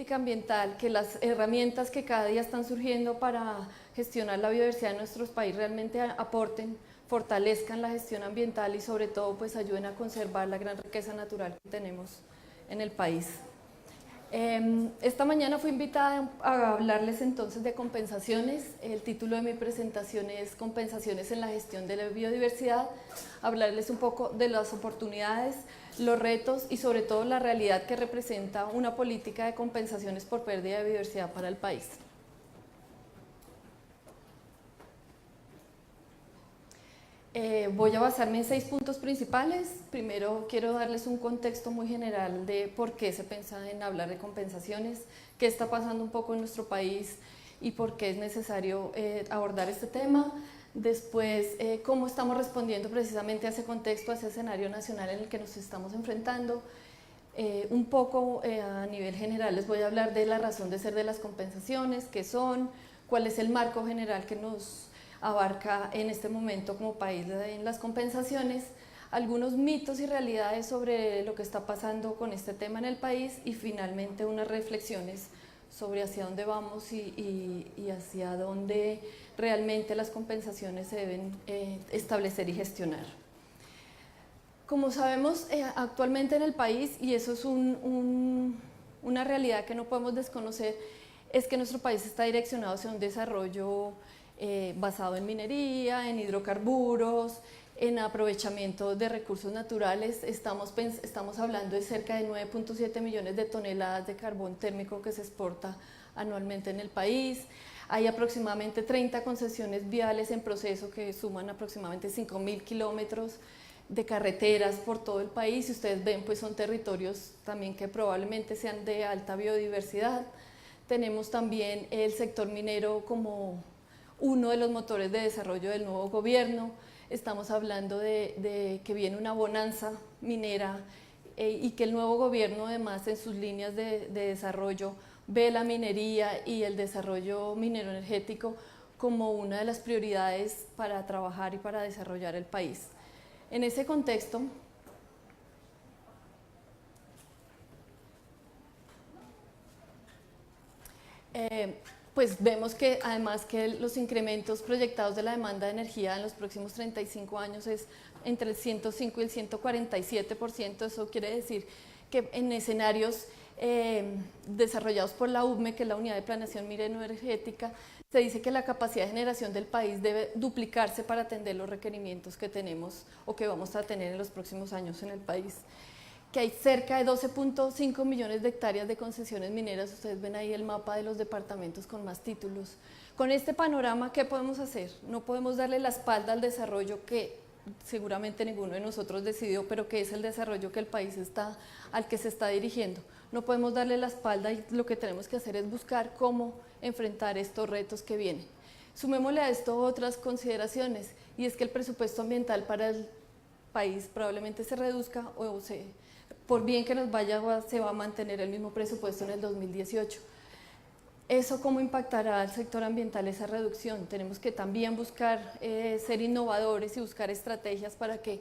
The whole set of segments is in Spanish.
política ambiental, que las herramientas que cada día están surgiendo para gestionar la biodiversidad de nuestros países realmente aporten, fortalezcan la gestión ambiental y sobre todo pues ayuden a conservar la gran riqueza natural que tenemos en el país. Esta mañana fui invitada a hablarles entonces de compensaciones. El título de mi presentación es Compensaciones en la gestión de la biodiversidad, hablarles un poco de las oportunidades, los retos y sobre todo la realidad que representa una política de compensaciones por pérdida de biodiversidad para el país. Voy a basarme en 6 puntos principales. Primero quiero darles un contexto muy general de por qué se piensa en hablar de compensaciones, qué está pasando un poco en nuestro país y por qué es necesario abordar este tema. Después, cómo estamos respondiendo precisamente a ese contexto, a ese escenario nacional en el que nos estamos enfrentando. Un poco a nivel general les voy a hablar de la razón de ser de las compensaciones, qué son, cuál es el marco general que nos abarca en este momento como país en las compensaciones, algunos mitos y realidades sobre lo que está pasando con este tema en el país y finalmente unas reflexiones sobre hacia dónde vamos y hacia dónde realmente las compensaciones se deben establecer y gestionar. Como sabemos, actualmente en el país, y eso es una realidad que no podemos desconocer, es que nuestro país está direccionado hacia un desarrollo basado en minería, en hidrocarburos, en aprovechamiento de recursos naturales. Estamos hablando de cerca de 9.7 millones de toneladas de carbón térmico que se exporta anualmente en el país. Hay aproximadamente 30 concesiones viales en proceso que suman aproximadamente 5.000 kilómetros de carreteras por todo el país. Si ustedes ven, pues son territorios también que probablemente sean de alta biodiversidad. Tenemos también el sector minero como uno de los motores de desarrollo del nuevo gobierno. Estamos hablando de que viene una bonanza minera y que el nuevo gobierno además en sus líneas de desarrollo ve la minería y el desarrollo minero energético como una de las prioridades para trabajar y para desarrollar el país. En ese contexto, pues vemos que además que los incrementos proyectados de la demanda de energía en los próximos 35 años es entre el 105 y el 147%, eso quiere decir que en escenarios desarrollados por la UBME, que es la Unidad de Planeación Minero-Energética, se dice que la capacidad de generación del país debe duplicarse para atender los requerimientos que tenemos o que vamos a tener en los próximos años en el país. Que hay cerca de 12.5 millones de hectáreas de concesiones mineras, ustedes ven ahí el mapa de los departamentos con más títulos. Con este panorama, ¿qué podemos hacer? No podemos darle la espalda al desarrollo que seguramente ninguno de nosotros decidió, pero que es el desarrollo que el país al que se está dirigiendo. No podemos darle la espalda y lo que tenemos que hacer es buscar cómo enfrentar estos retos que vienen. Sumémosle a esto otras consideraciones, y es que el presupuesto ambiental para el país probablemente se reduzca o por bien que nos vaya, se va a mantener el mismo presupuesto en el 2018. ¿Eso cómo impactará al sector ambiental esa reducción? Tenemos que también buscar ser innovadores y buscar estrategias para que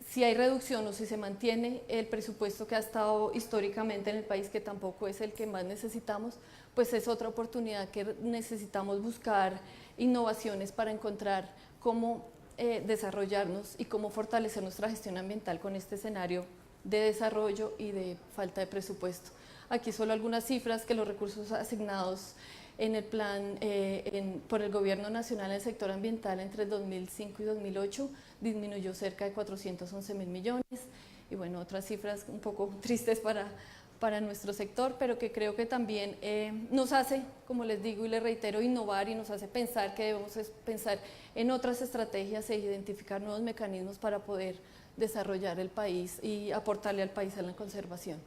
si hay reducción o si se mantiene el presupuesto que ha estado históricamente en el país, que tampoco es el que más necesitamos, pues es otra oportunidad que necesitamos buscar innovaciones para encontrar cómo desarrollarnos y cómo fortalecer nuestra gestión ambiental con este escenario de desarrollo y de falta de presupuesto. Aquí solo algunas cifras que los recursos asignados en el plan por el gobierno nacional en el sector ambiental entre el 2005 y 2008 disminuyó cerca de 411.000 millones y bueno, otras cifras un poco tristes para nuestro sector, pero que creo que también nos hace, como les digo y les reitero, innovar y nos hace pensar que debemos pensar en otras estrategias e identificar nuevos mecanismos para poder desarrollar el país y aportarle al país en la conservación.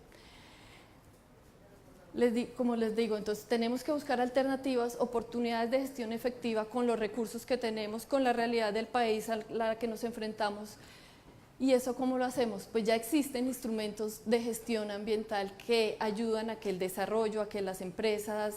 Como les digo, entonces tenemos que buscar alternativas, oportunidades de gestión efectiva con los recursos que tenemos, con la realidad del país a la que nos enfrentamos. ¿Y eso cómo lo hacemos? Pues ya existen instrumentos de gestión ambiental que ayudan a que el desarrollo, a que las empresas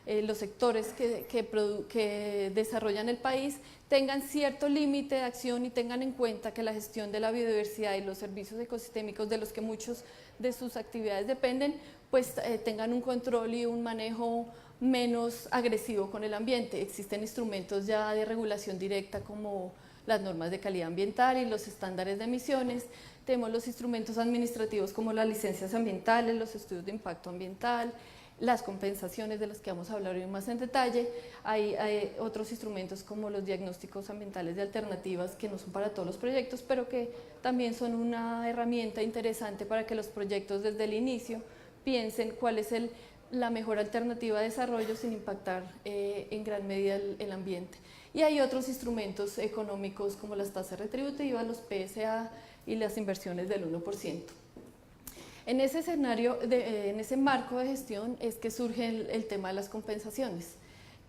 los sectores que desarrollan el país tengan cierto límite de acción y tengan en cuenta que la gestión de la biodiversidad y los servicios ecosistémicos de los que muchos de sus actividades dependen, pues tengan un control y un manejo menos agresivo con el ambiente. Existen instrumentos ya de regulación directa como las normas de calidad ambiental y los estándares de emisiones. Tenemos los instrumentos administrativos como las licencias ambientales, los estudios de impacto ambiental, las compensaciones de las que vamos a hablar hoy más en detalle. Hay otros instrumentos como los diagnósticos ambientales de alternativas que no son para todos los proyectos, pero que también son una herramienta interesante para que los proyectos desde el inicio piensen cuál es la mejor alternativa de desarrollo sin impactar en gran medida el ambiente. Y hay otros instrumentos económicos como las tasas retributivas, los PSA y las inversiones del 1%. En ese escenario, en ese marco de gestión es que surge el tema de las compensaciones.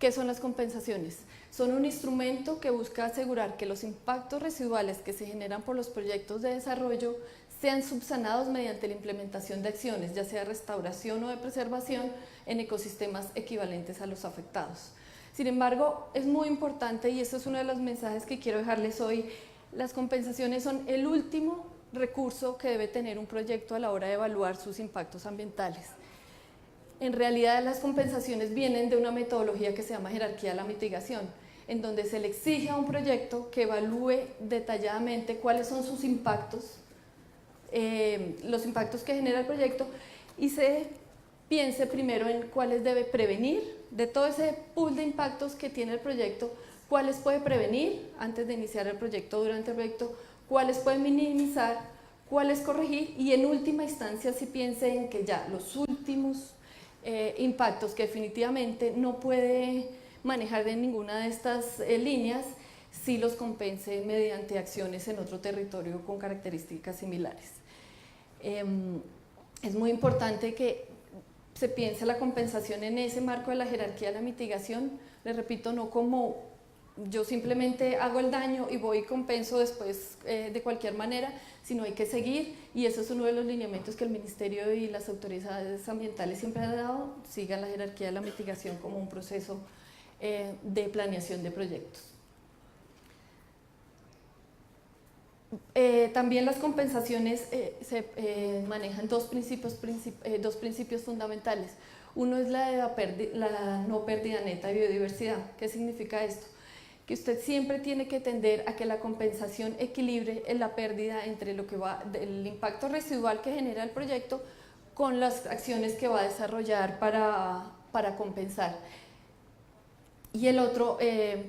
¿Qué son las compensaciones? Son un instrumento que busca asegurar que los impactos residuales que se generan por los proyectos de desarrollo sean subsanados mediante la implementación de acciones, ya sea restauración o de preservación en ecosistemas equivalentes a los afectados. Sin embargo, es muy importante, y eso es uno de los mensajes que quiero dejarles hoy, las compensaciones son el último recurso que debe tener un proyecto a la hora de evaluar sus impactos ambientales. En realidad, las compensaciones vienen de una metodología que se llama jerarquía de la mitigación, en donde se le exige a un proyecto que evalúe detalladamente cuáles son sus impactos, los impactos que genera el proyecto, y se piense primero en cuáles debe prevenir de todo ese pool de impactos que tiene el proyecto, cuáles puede prevenir antes de iniciar el proyecto, durante el proyecto, cuáles puede minimizar, cuáles corregir, y en última instancia si piense en que ya los últimos impactos que definitivamente no puede manejar de ninguna de estas líneas, si los compense mediante acciones en otro territorio con características similares. Es muy importante que se piense la compensación en ese marco de la jerarquía de la mitigación, les repito, no como yo simplemente hago el daño y voy y compenso después de cualquier manera, sino hay que seguir, y eso es uno de los lineamientos que el Ministerio y las autoridades ambientales siempre han dado, sigan la jerarquía de la mitigación como un proceso de planeación de proyectos. También las compensaciones se manejan dos principios fundamentales. Uno es la no pérdida neta de biodiversidad. ¿Qué significa esto? Que usted siempre tiene que tender a que la compensación equilibre en la pérdida entre lo que va del impacto residual que genera el proyecto con las acciones que va a desarrollar para compensar. Y el otro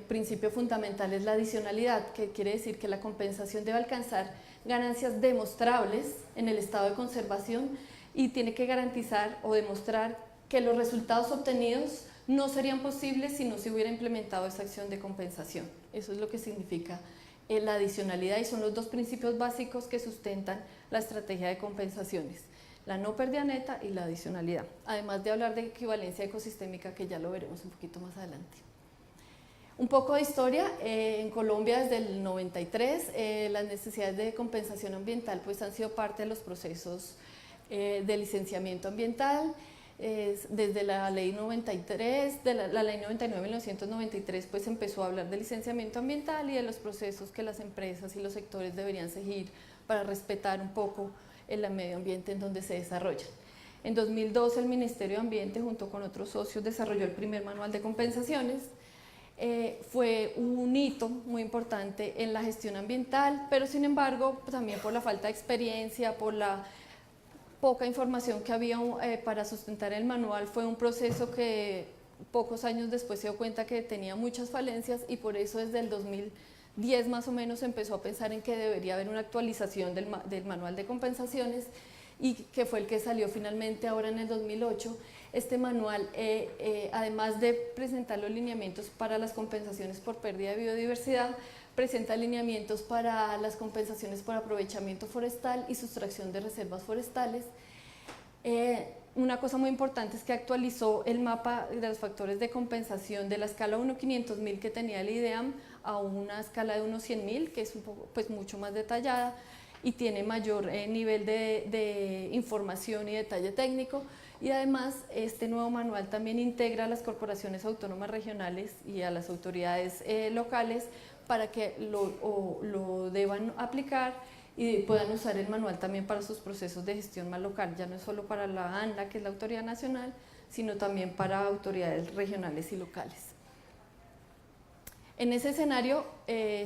principio fundamental es la adicionalidad, que quiere decir que la compensación debe alcanzar ganancias demostrables en el estado de conservación y tiene que garantizar o demostrar que los resultados obtenidos no serían posibles si no se hubiera implementado esa acción de compensación. Eso es lo que significa la adicionalidad, y son los dos principios básicos que sustentan la estrategia de compensaciones: la no pérdida neta y la adicionalidad, además de hablar de equivalencia ecosistémica, que ya lo veremos un poquito más adelante. Un poco de historia. En Colombia desde el 93 las necesidades de compensación ambiental pues han sido parte de los procesos de licenciamiento ambiental. Desde la ley 93, la ley 99 de 1993 pues empezó a hablar de licenciamiento ambiental y de los procesos que las empresas y los sectores deberían seguir para respetar un poco el medio ambiente en donde se desarrollan. En 2012 el Ministerio de Ambiente junto con otros socios desarrolló el primer manual de compensaciones. Fue un hito muy importante en la gestión ambiental, pero sin embargo también por la falta de experiencia, por la poca información que había para sustentar el manual, fue un proceso que pocos años después se dio cuenta que tenía muchas falencias, y por eso desde el 2010 más o menos se empezó a pensar en que debería haber una actualización del manual de compensaciones, y que fue el que salió finalmente ahora en el 2008. Este manual, además de presentar los lineamientos para las compensaciones por pérdida de biodiversidad, presenta lineamientos para las compensaciones por aprovechamiento forestal y sustracción de reservas forestales. Una cosa muy importante es que actualizó el mapa de los factores de compensación de la escala 1:500.000 que tenía el IDEAM a una escala de 1:100.000, que es un poco, pues, mucho más detallada y tiene mayor nivel de información y detalle técnico. y además este nuevo manual también integra a las corporaciones autónomas regionales y a las autoridades locales para que lo deban aplicar y puedan usar el manual también para sus procesos de gestión más local, ya no es solo para la ANLA, que es la autoridad nacional, sino también para autoridades regionales y locales. En ese escenario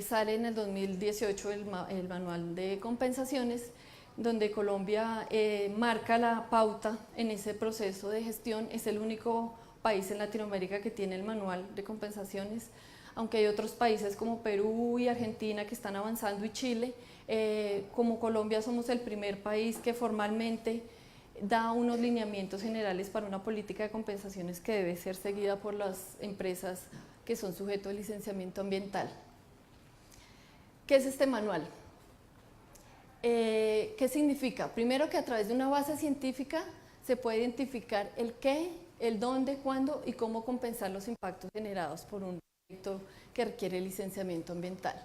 sale en el 2018 el manual de compensaciones, donde Colombia marca la pauta en ese proceso de gestión. Es el único país en Latinoamérica que tiene el manual de compensaciones, aunque hay otros países como Perú y Argentina que están avanzando, y Chile. Como Colombia somos el primer país que formalmente da unos lineamientos generales para una política de compensaciones que debe ser seguida por las empresas que son sujetos de licenciamiento ambiental. ¿Qué es este manual? ¿Qué significa? Primero, que a través de una base científica se puede identificar el qué, el dónde, cuándo y cómo compensar los impactos generados por un proyecto que requiere licenciamiento ambiental.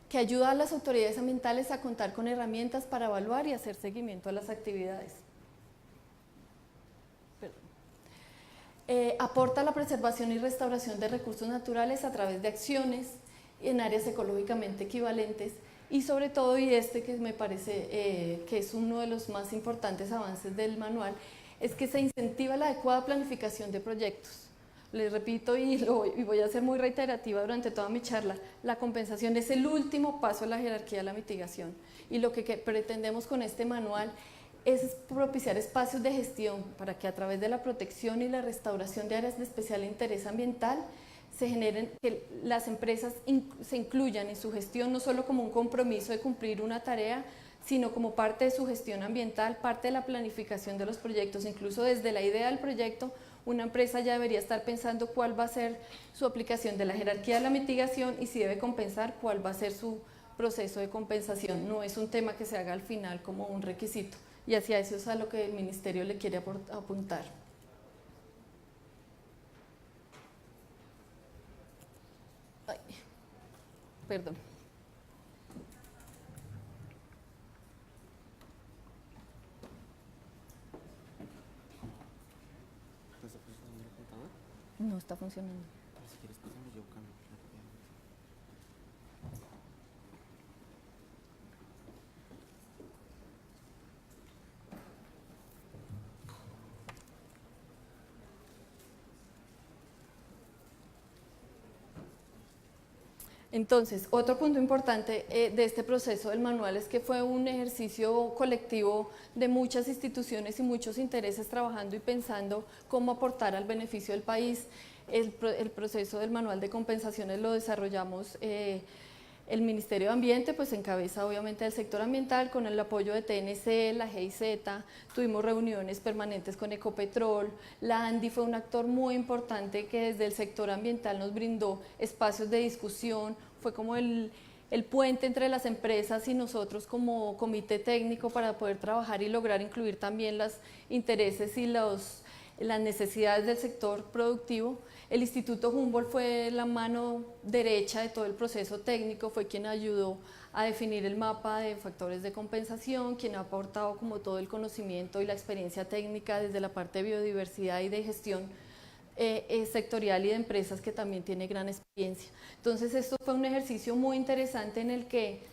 Que ayuda a las autoridades ambientales a contar con herramientas para evaluar y hacer seguimiento a las actividades. Aporta la preservación y restauración de recursos naturales a través de acciones en áreas ecológicamente equivalentes, y sobre todo, y este que me parece que es uno de los más importantes avances del manual, es que se incentiva la adecuada planificación de proyectos. Les repito y voy a ser muy reiterativa durante toda mi charla, la compensación es el último paso en la jerarquía de la mitigación, y lo que pretendemos con este manual es propiciar espacios de gestión para que a través de la protección y la restauración de áreas de especial interés ambiental se generen, que las empresas se incluyan en su gestión no solo como un compromiso de cumplir una tarea, sino como parte de su gestión ambiental, parte de la planificación de los proyectos. Incluso desde la idea del proyecto, una empresa ya debería estar pensando cuál va a ser su aplicación de la jerarquía de la mitigación, y si debe compensar, cuál va a ser su proceso de compensación. No es un tema que se haga al final como un requisito, y hacia eso es a lo que el Ministerio le quiere apuntar. Ay, perdón. No está funcionando. Si quieres pasamos, yo cambio. Entonces, otro punto importante de este proceso del manual es que fue un ejercicio colectivo de muchas instituciones y muchos intereses trabajando y pensando cómo aportar al beneficio del país. El proceso del manual de compensaciones lo desarrollamos el Ministerio de Ambiente, pues en cabeza obviamente del sector ambiental, con el apoyo de TNC, la GIZ, tuvimos reuniones permanentes con Ecopetrol, la ANDI fue un actor muy importante que desde el sector ambiental nos brindó espacios de discusión, fue como el puente entre las empresas y nosotros como comité técnico para poder trabajar y lograr incluir también los intereses y las necesidades del sector productivo. El Instituto Humboldt fue la mano derecha de todo el proceso técnico, fue quien ayudó a definir el mapa de factores de compensación, quien ha aportado como todo el conocimiento y la experiencia técnica desde la parte de biodiversidad y de gestión sectorial y de empresas, que también tiene gran experiencia. Entonces esto fue un ejercicio muy interesante en el que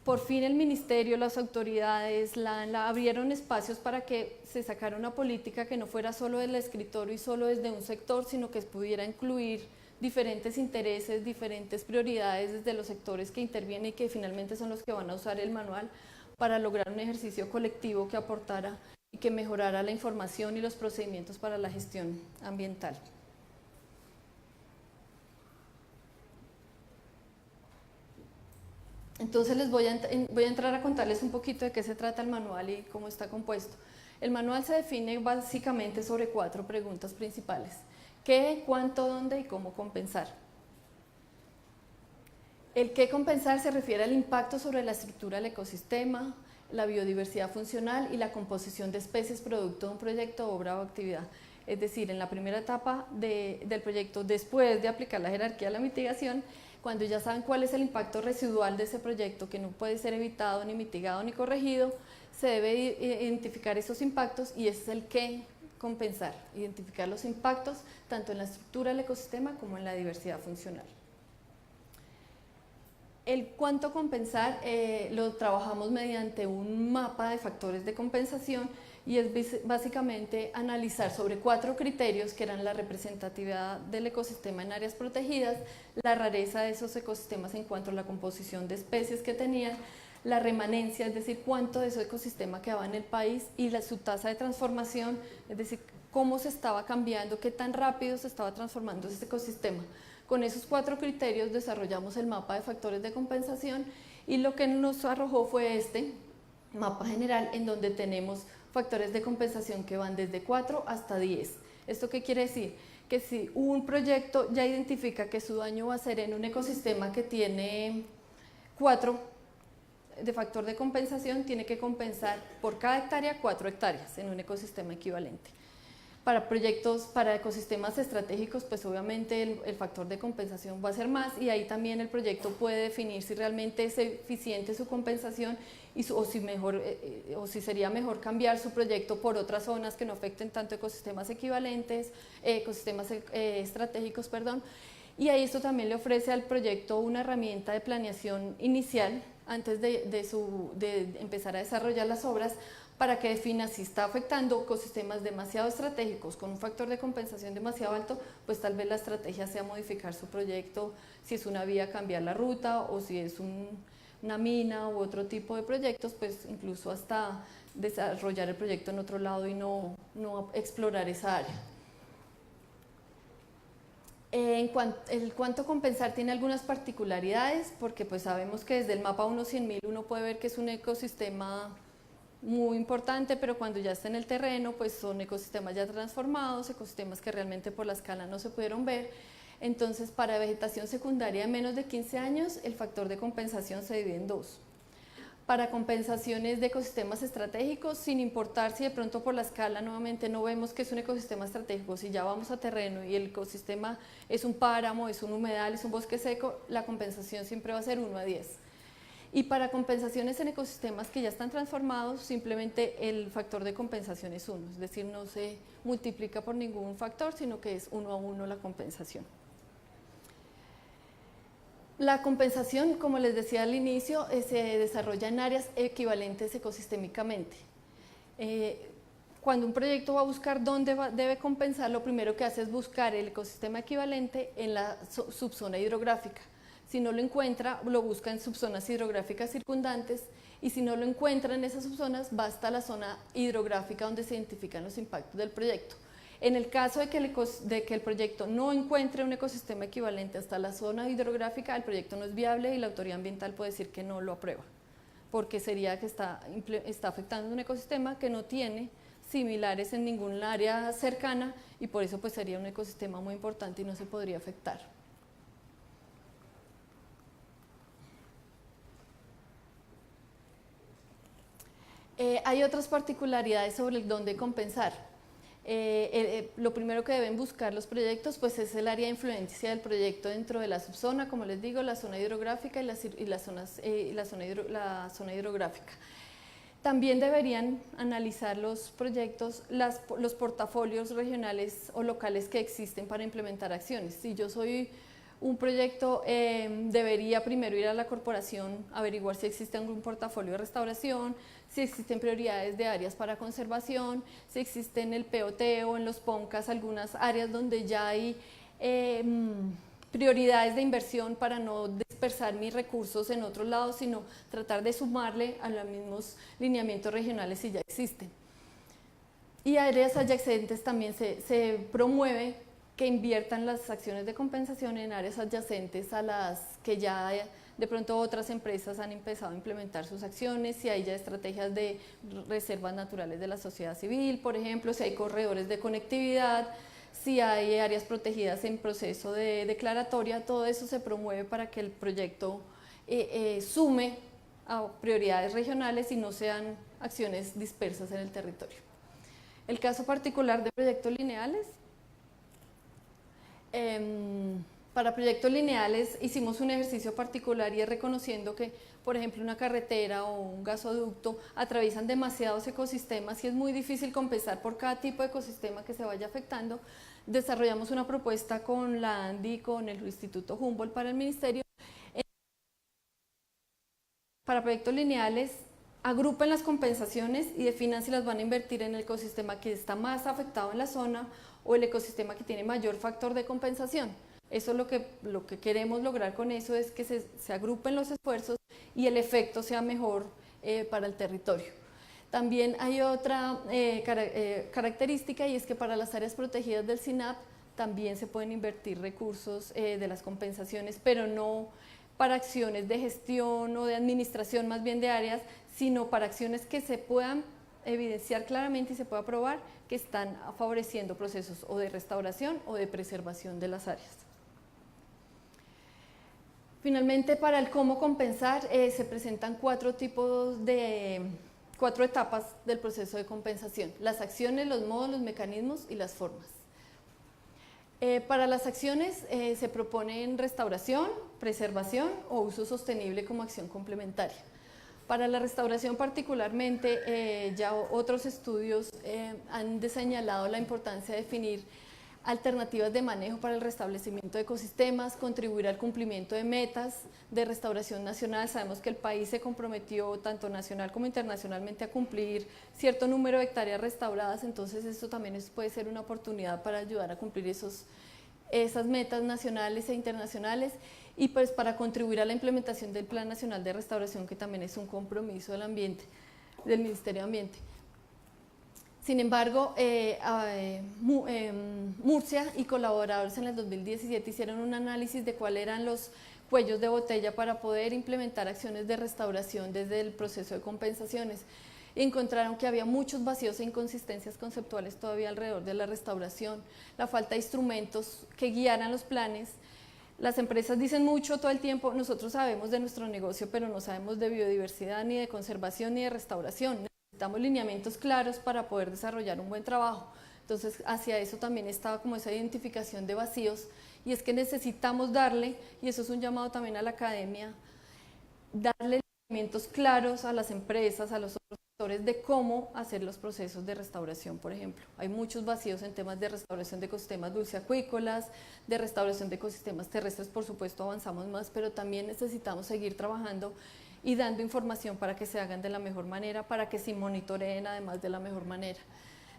por fin el Ministerio, las autoridades, la abrieron espacios para que se sacara una política que no fuera solo del escritorio y solo desde un sector, sino que pudiera incluir diferentes intereses, diferentes prioridades desde los sectores que intervienen y que finalmente son los que van a usar el manual para lograr un ejercicio colectivo que aportara y que mejorara la información y los procedimientos para la gestión ambiental. Entonces voy a entrar a contarles un poquito de qué se trata el manual y cómo está compuesto. El manual se define básicamente sobre 4 preguntas principales: ¿qué, cuánto, dónde y cómo compensar? El qué compensar se refiere al impacto sobre la estructura del ecosistema, la biodiversidad funcional y la composición de especies producto de un proyecto, obra o actividad. Es decir, en la primera etapa del proyecto, después de aplicar la jerarquía de la mitigación, Cuando ya saben cuál es el impacto residual de ese proyecto, que no puede ser evitado, ni mitigado, ni corregido, se debe identificar esos impactos y ese es el qué compensar, identificar los impactos tanto en la estructura del ecosistema como en la diversidad funcional. El cuánto compensar lo trabajamos mediante un mapa de factores de compensación y es básicamente analizar sobre 4 criterios que eran la representatividad del ecosistema en áreas protegidas, la rareza de esos ecosistemas en cuanto a la composición de especies que tenían, la remanencia, es decir, cuánto de ese ecosistema quedaba en el país y su tasa de transformación, es decir, cómo se estaba cambiando, qué tan rápido se estaba transformando ese ecosistema. Con esos 4 criterios desarrollamos el mapa de factores de compensación y lo que nos arrojó fue este mapa general en donde tenemos factores de compensación que van desde 4 hasta 10. ¿Esto qué quiere decir? Que si un proyecto ya identifica que su daño va a ser en un ecosistema que tiene 4 de factor de compensación, tiene que compensar por cada hectárea 4 hectáreas en un ecosistema equivalente. Para proyectos, para ecosistemas estratégicos, pues obviamente el factor de compensación va a ser más y ahí también el proyecto puede definir si realmente es eficiente su compensación o si sería mejor cambiar su proyecto por otras zonas que no afecten tanto ecosistemas equivalentes, estratégicos, perdón. Y ahí esto también le ofrece al proyecto una herramienta de planeación inicial antes de empezar a desarrollar las obras, para que defina si está afectando ecosistemas demasiado estratégicos con un factor de compensación demasiado alto, pues tal vez la estrategia sea modificar su proyecto, si es una vía cambiar la ruta o si es una mina u otro tipo de proyectos, pues incluso hasta desarrollar el proyecto en otro lado y no explorar esa área. El cuánto compensar tiene algunas particularidades porque pues sabemos que desde el mapa 1-100.000 uno puede ver que es un ecosistema muy importante, pero cuando ya está en el terreno, pues son ecosistemas ya transformados, ecosistemas que realmente por la escala no se pudieron ver. Entonces, para vegetación secundaria de menos de 15 años, el factor de compensación se divide en 2. Para compensaciones de ecosistemas estratégicos, sin importar si de pronto por la escala nuevamente no vemos que es un ecosistema estratégico, si ya vamos a terreno y el ecosistema es un páramo, es un humedal, es un bosque seco, la compensación siempre va a ser 1:10. Y para compensaciones en ecosistemas que ya están transformados, simplemente el factor de compensación es 1, es decir, no se multiplica por ningún factor, sino que es 1:1 la compensación. La compensación, como les decía al inicio, se desarrolla en áreas equivalentes ecosistémicamente. Cuando un proyecto va a buscar dónde debe compensar, lo primero que hace es buscar el ecosistema equivalente en la subzona hidrográfica. Si no lo encuentra, lo busca en subzonas hidrográficas circundantes y si no lo encuentra en esas subzonas, va hasta la zona hidrográfica donde se identifican los impactos del proyecto. En el caso de que el proyecto no encuentre un ecosistema equivalente hasta la zona hidrográfica, el proyecto no es viable y la autoridad ambiental puede decir que no lo aprueba, porque sería que está afectando un ecosistema que no tiene similares en ningún área cercana y por eso pues sería un ecosistema muy importante y no se podría afectar. Hay otras particularidades sobre el dónde compensar. Lo primero que deben buscar los proyectos pues es el área de influencia del proyecto dentro de la subzona, como les digo, la zona hidrográfica y la zona hidrográfica. También deberían analizar los proyectos, los portafolios regionales o locales que existen para implementar acciones. Si yo soy un proyecto, debería primero ir a la corporación, averiguar si existe algún portafolio de restauración, si existen prioridades de áreas para conservación, si existe en el POT o en los PONCAS algunas áreas donde ya hay prioridades de inversión para no dispersar mis recursos en otros lados, sino tratar de sumarle a los mismos lineamientos regionales si ya existen. Y áreas adyacentes también se promueve que inviertan las acciones de compensación en áreas adyacentes a las que ya de pronto otras empresas han empezado a implementar sus acciones, si hay ya estrategias de reservas naturales de la sociedad civil, por ejemplo, si hay corredores de conectividad, si hay áreas protegidas en proceso de declaratoria, todo eso se promueve para que el proyecto sume a prioridades regionales y no sean acciones dispersas en el territorio. El caso particular de proyectos lineales, Para proyectos lineales hicimos un ejercicio particular y es reconociendo que, por ejemplo, una carretera o un gasoducto atraviesan demasiados ecosistemas y es muy difícil compensar por cada tipo de ecosistema que se vaya afectando. Desarrollamos una propuesta con la ANDI y con el Instituto Humboldt para el Ministerio. Para proyectos lineales, agrupen las compensaciones y definan si las van a invertir en el ecosistema que está más afectado en la zona o el ecosistema que tiene mayor factor de compensación. Eso es lo que queremos lograr con eso, es que se agrupen los esfuerzos y el efecto sea mejor para el territorio. También hay otra característica y es que para las áreas protegidas del SINAP también se pueden invertir recursos de las compensaciones, pero no para acciones de gestión o de administración más bien de áreas, sino para acciones que se puedan evidenciar claramente y se pueda probar que están favoreciendo procesos o de restauración o de preservación de las áreas. Finalmente, para el cómo compensar, se presentan cuatro etapas del proceso de compensación: las acciones, los modos, los mecanismos y las formas. Para las acciones se proponen restauración, preservación o uso sostenible como acción complementaria. Para la restauración particularmente, ya otros estudios han señalado la importancia de definir alternativas de manejo para el restablecimiento de ecosistemas, contribuir al cumplimiento de metas de restauración nacional. Sabemos que el país se comprometió tanto nacional como internacionalmente a cumplir cierto número de hectáreas restauradas, entonces esto también puede ser una oportunidad para ayudar a cumplir esas metas nacionales e internacionales, y pues para contribuir a la implementación del Plan Nacional de Restauración, que también es un compromiso del Ministerio de Ambiente. Sin embargo, Murcia y colaboradores en el 2017 hicieron un análisis de cuáles eran los cuellos de botella para poder implementar acciones de restauración desde el proceso de compensaciones. Encontraron que había muchos vacíos e inconsistencias conceptuales todavía alrededor de la restauración, la falta de instrumentos que guiaran los planes. Las empresas dicen mucho todo el tiempo: nosotros sabemos de nuestro negocio, pero no sabemos de biodiversidad, ni de conservación, ni de restauración. Necesitamos lineamientos claros para poder desarrollar un buen trabajo. Entonces, hacia eso también estaba como esa identificación de vacíos, y es que necesitamos darle, y eso es un llamado también a la academia, darle lineamientos claros a las empresas, a los otros sectores, de cómo hacer los procesos de restauración, por ejemplo. Hay muchos vacíos en temas de restauración de ecosistemas dulceacuícolas, de restauración de ecosistemas terrestres, por supuesto avanzamos más, pero también necesitamos seguir trabajando y dando información para que se hagan de la mejor manera, para que se monitoreen además de la mejor manera.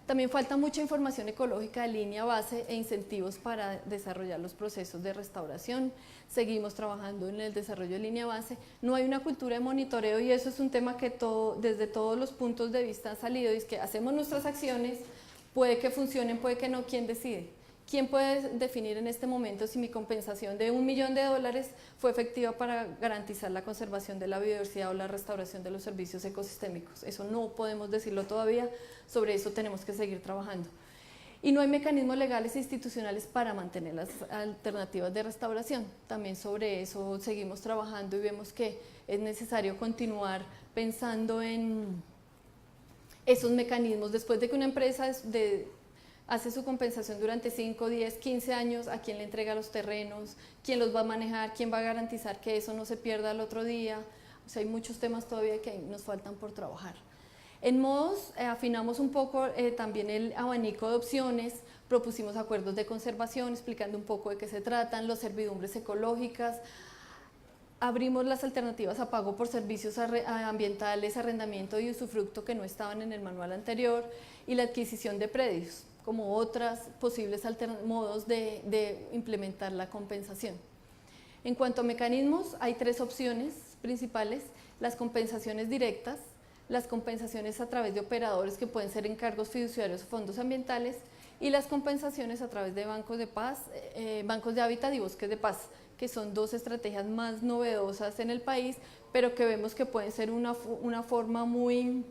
También falta mucha información ecológica de línea base e incentivos para desarrollar los procesos de restauración. Seguimos trabajando en el desarrollo de línea base. No hay una cultura de monitoreo, y eso es un tema que desde todos los puntos de vista ha salido, y es que hacemos nuestras acciones, puede que funcionen, puede que no. ¿Quién decide? ¿Quién puede definir en este momento si mi compensación de $1 millón fue efectiva para garantizar la conservación de la biodiversidad o la restauración de los servicios ecosistémicos? Eso no podemos decirlo todavía, sobre eso tenemos que seguir trabajando. Y no hay mecanismos legales e institucionales para mantener las alternativas de restauración. También sobre eso seguimos trabajando y vemos que es necesario continuar pensando en esos mecanismos. Después de que una empresa hace su compensación durante 5, 10, 15 años, ¿a quién le entrega los terrenos? ¿Quién los va a manejar? ¿Quién va a garantizar que eso no se pierda al otro día? O sea, hay muchos temas todavía que nos faltan por trabajar. En modos, afinamos un poco también el abanico de opciones, propusimos acuerdos de conservación, explicando un poco de qué se tratan, las servidumbres ecológicas, abrimos las alternativas a pago por servicios ambientales, arrendamiento y usufructo que no estaban en el manual anterior, y la adquisición de predios como otros posibles modos de implementar la compensación. En cuanto a mecanismos, hay 3 opciones principales: las compensaciones directas, las compensaciones a través de operadores que pueden ser encargos fiduciarios o fondos ambientales, y las compensaciones a través de bancos de paz, bancos de hábitat y bosques de paz, que son 2 estrategias más novedosas en el país, pero que vemos que pueden ser una forma muy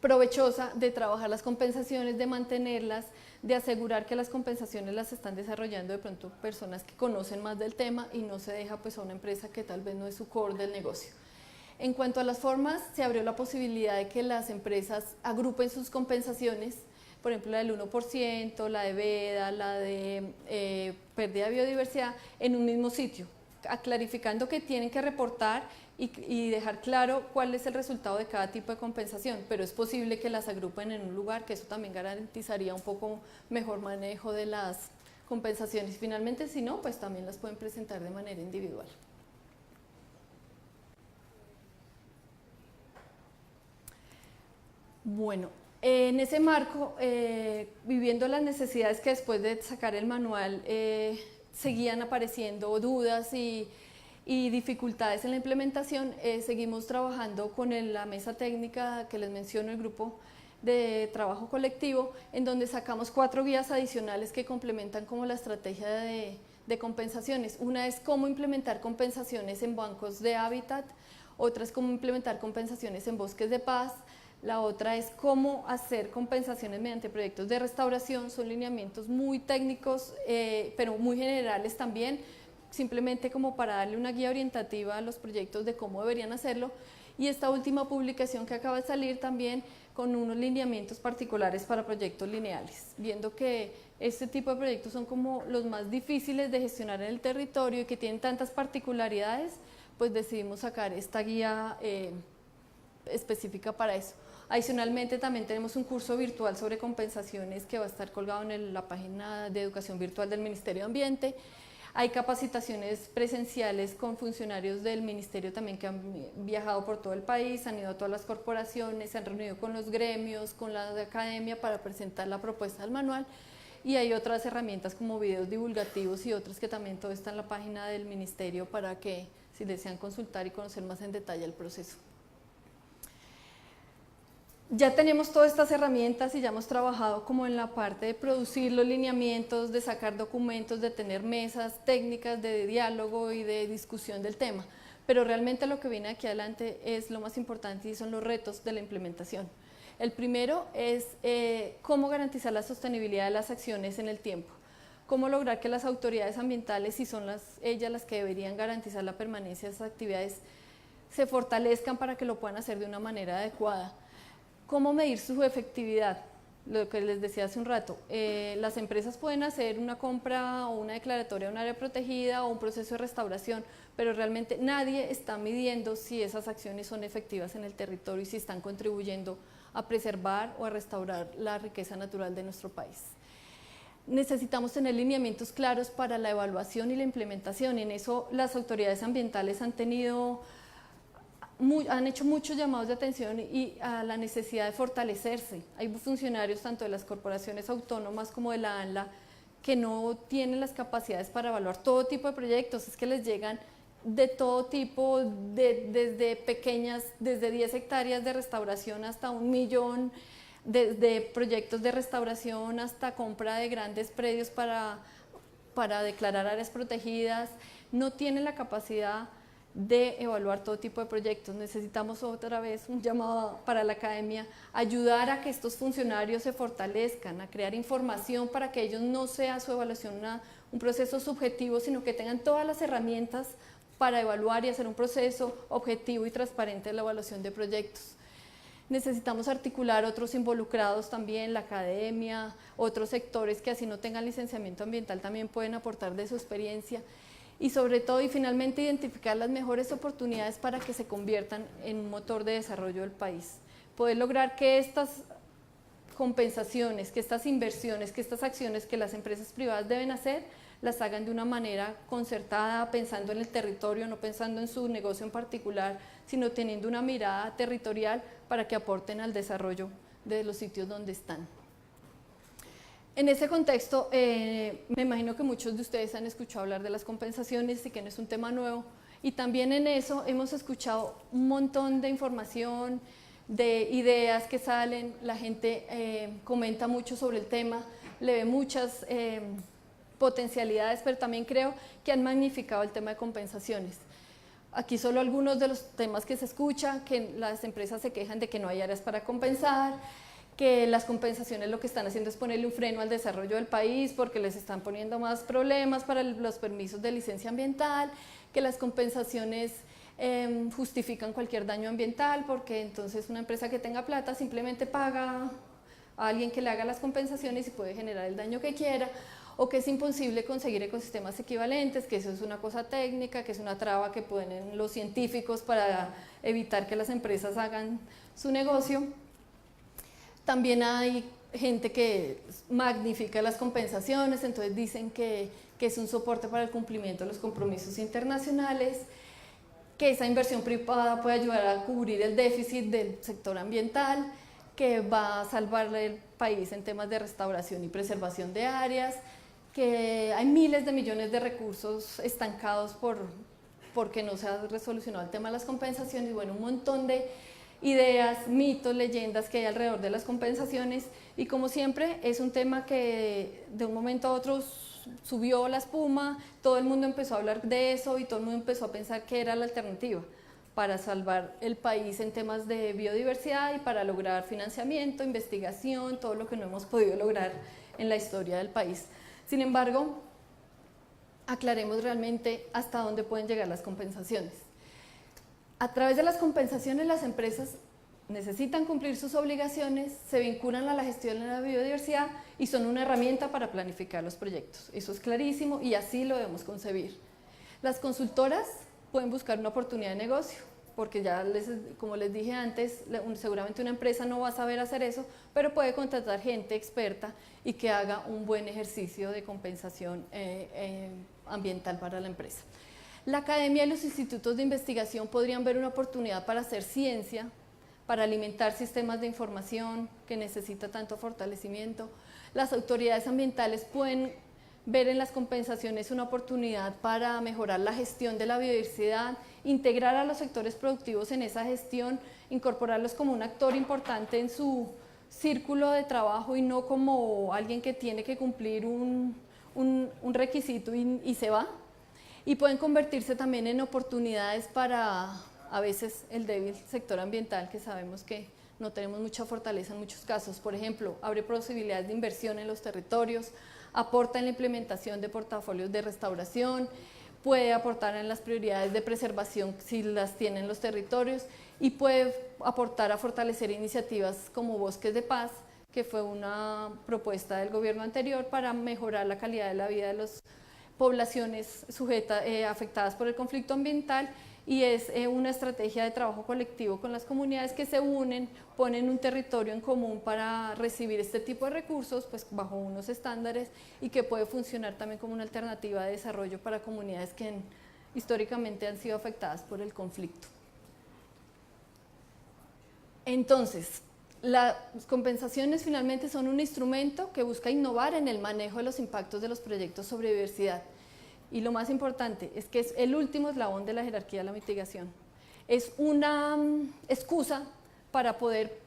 provechosa de trabajar las compensaciones, de mantenerlas, de asegurar que las compensaciones las están desarrollando de pronto personas que conocen más del tema, y no se deja pues a una empresa que tal vez no es su core del negocio. En cuanto a las formas, se abrió la posibilidad de que las empresas agrupen sus compensaciones, por ejemplo la del 1%, la de veda, la de pérdida de biodiversidad, en un mismo sitio, clarificando que tienen que reportar y dejar claro cuál es el resultado de cada tipo de compensación, pero es posible que las agrupen en un lugar, que eso también garantizaría un poco mejor manejo de las compensaciones. Finalmente, si no, pues también las pueden presentar de manera individual. Bueno, en ese marco, viviendo las necesidades que después de sacar el manual seguían apareciendo dudas y dificultades en la implementación, seguimos trabajando con la mesa técnica que les menciono, el grupo de trabajo colectivo, en donde sacamos 4 guías adicionales que complementan como la estrategia de compensaciones. Una es cómo implementar compensaciones en bancos de hábitat, otra es cómo implementar compensaciones en bosques de paz, la otra es cómo hacer compensaciones mediante proyectos de restauración. Son lineamientos muy técnicos, pero muy generales también, simplemente como para darle una guía orientativa a los proyectos de cómo deberían hacerlo. Y esta última publicación que acaba de salir también con unos lineamientos particulares para proyectos lineales, viendo que este tipo de proyectos son como los más difíciles de gestionar en el territorio y que tienen tantas particularidades, pues decidimos sacar esta guía específica para eso. Adicionalmente también tenemos un curso virtual sobre compensaciones que va a estar colgado en la página de educación virtual del Ministerio de Ambiente. Hay capacitaciones presenciales con funcionarios del ministerio también que han viajado por todo el país, han ido a todas las corporaciones, se han reunido con los gremios, con la academia para presentar la propuesta del manual, y hay otras herramientas como videos divulgativos y otras que también todo está en la página del ministerio para que si desean consultar y conocer más en detalle el proceso. Ya tenemos todas estas herramientas y ya hemos trabajado como en la parte de producir los lineamientos, de sacar documentos, de tener mesas técnicas de diálogo y de discusión del tema, pero realmente lo que viene aquí adelante es lo más importante y son los retos de la implementación. El primero es cómo garantizar la sostenibilidad de las acciones en el tiempo, cómo lograr que las autoridades ambientales, si son ellas las que deberían garantizar la permanencia de esas actividades, se fortalezcan para que lo puedan hacer de una manera adecuada. ¿Cómo medir su efectividad? Lo que les decía hace un rato, las empresas pueden hacer una compra o una declaratoria de un área protegida o un proceso de restauración, pero realmente nadie está midiendo si esas acciones son efectivas en el territorio y si están contribuyendo a preservar o a restaurar la riqueza natural de nuestro país. Necesitamos tener lineamientos claros para la evaluación y la implementación, y en eso las autoridades ambientales han hecho muchos llamados de atención y a la necesidad de fortalecerse. Hay funcionarios tanto de las corporaciones autónomas como de la ANLA que no tienen las capacidades para evaluar todo tipo de proyectos, es que les llegan de todo tipo, desde pequeñas, desde 10 hectáreas de restauración hasta 1 millón, desde proyectos de restauración hasta compra de grandes predios para declarar áreas protegidas. No tienen la capacidad de evaluar todo tipo de proyectos. Necesitamos otra vez un llamado para la academia, ayudar a que estos funcionarios se fortalezcan, a crear información para que ellos no sea su evaluación un proceso subjetivo, sino que tengan todas las herramientas para evaluar y hacer un proceso objetivo y transparente de la evaluación de proyectos. Necesitamos articular otros involucrados también, la academia, otros sectores que así no tengan licenciamiento ambiental también pueden aportar de su experiencia. Y sobre todo y finalmente identificar las mejores oportunidades para que se conviertan en un motor de desarrollo del país. Poder lograr que estas compensaciones, que estas inversiones, que estas acciones que las empresas privadas deben hacer, las hagan de una manera concertada, pensando en el territorio, no pensando en su negocio en particular, sino teniendo una mirada territorial para que aporten al desarrollo de los sitios donde están. En ese contexto, me imagino que muchos de ustedes han escuchado hablar de las compensaciones y que no es un tema nuevo, y también en eso hemos escuchado un montón de información, de ideas que salen, la gente comenta mucho sobre el tema, le ve muchas potencialidades, pero también creo que han magnificado el tema de compensaciones. Aquí solo algunos de los temas que se escucha, que las empresas se quejan de que no hay áreas para compensar, que las compensaciones lo que están haciendo es ponerle un freno al desarrollo del país porque les están poniendo más problemas para los permisos de licencia ambiental, que las compensaciones justifican cualquier daño ambiental porque entonces una empresa que tenga plata simplemente paga a alguien que le haga las compensaciones y puede generar el daño que quiera, o que es imposible conseguir ecosistemas equivalentes, que eso es una cosa técnica, que es una traba que ponen los científicos para evitar que las empresas hagan su negocio. También hay gente que magnifica las compensaciones, entonces dicen que es un soporte para el cumplimiento de los compromisos internacionales, que esa inversión privada puede ayudar a cubrir el déficit del sector ambiental, que va a salvar el país en temas de restauración y preservación de áreas, que hay miles de millones de recursos estancados porque no se ha resolucionado el tema de las compensaciones, y bueno, un montón de ideas, mitos, leyendas que hay alrededor de las compensaciones, y como siempre es un tema que de un momento a otro subió la espuma, todo el mundo empezó a hablar de eso y todo el mundo empezó a pensar que era la alternativa para salvar el país en temas de biodiversidad y para lograr financiamiento, investigación, todo lo que no hemos podido lograr en la historia del país. Sin embargo, aclaremos realmente hasta dónde pueden llegar las compensaciones. A través de las compensaciones, las empresas necesitan cumplir sus obligaciones, se vinculan a la gestión de la biodiversidad y son una herramienta para planificar los proyectos. Eso es clarísimo y así lo debemos concebir. Las consultoras pueden buscar una oportunidad de negocio, porque ya, como les dije antes, seguramente una empresa no va a saber hacer eso, pero puede contratar gente experta y que haga un buen ejercicio de compensación ambiental para la empresa. La academia y los institutos de investigación podrían ver una oportunidad para hacer ciencia, para alimentar sistemas de información que necesita tanto fortalecimiento. Las autoridades ambientales pueden ver en las compensaciones una oportunidad para mejorar la gestión de la biodiversidad, integrar a los sectores productivos en esa gestión, incorporarlos como un actor importante en su círculo de trabajo y no como alguien que tiene que cumplir un requisito y se va. Y pueden convertirse también en oportunidades para, a veces, el débil sector ambiental, que sabemos que no tenemos mucha fortaleza en muchos casos. Por ejemplo, abre posibilidades de inversión en los territorios, aporta en la implementación de portafolios de restauración, puede aportar en las prioridades de preservación si las tienen los territorios y puede aportar a fortalecer iniciativas como Bosques de Paz, que fue una propuesta del gobierno anterior para mejorar la calidad de la vida de las poblaciones afectadas por el conflicto ambiental, y es una estrategia de trabajo colectivo con las comunidades que se unen, ponen un territorio en común para recibir este tipo de recursos, pues bajo unos estándares, y que puede funcionar también como una alternativa de desarrollo para comunidades que históricamente han sido afectadas por el conflicto. Entonces, las compensaciones finalmente son un instrumento que busca innovar en el manejo de los impactos de los proyectos sobre diversidad. Y lo más importante es que es el último eslabón de la jerarquía de la mitigación. Es una excusa para poder